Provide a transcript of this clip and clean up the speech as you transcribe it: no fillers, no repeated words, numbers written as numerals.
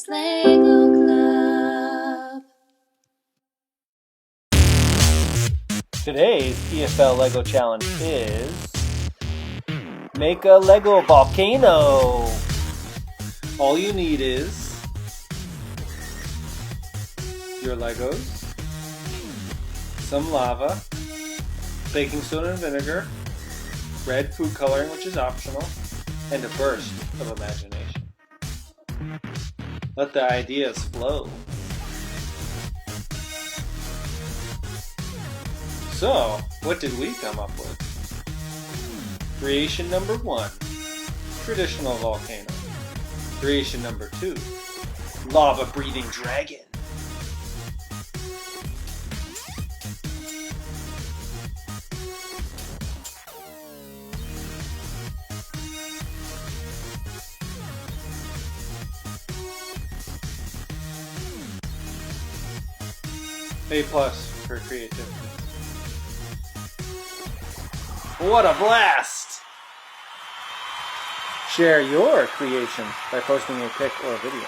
Essex Lego Club. Today's EFL Lego challenge is make a Lego volcano. All you need is your Legos, some lava, baking soda and vinegar, red food coloring, which is optional, and a burst of imagination. Let the ideas flow. So, what did we come up with? Creation number 1, traditional volcano. Creation number 2, lava-breathing dragon. A+ for creativity. What a blast! Share your creation by posting a pic or video.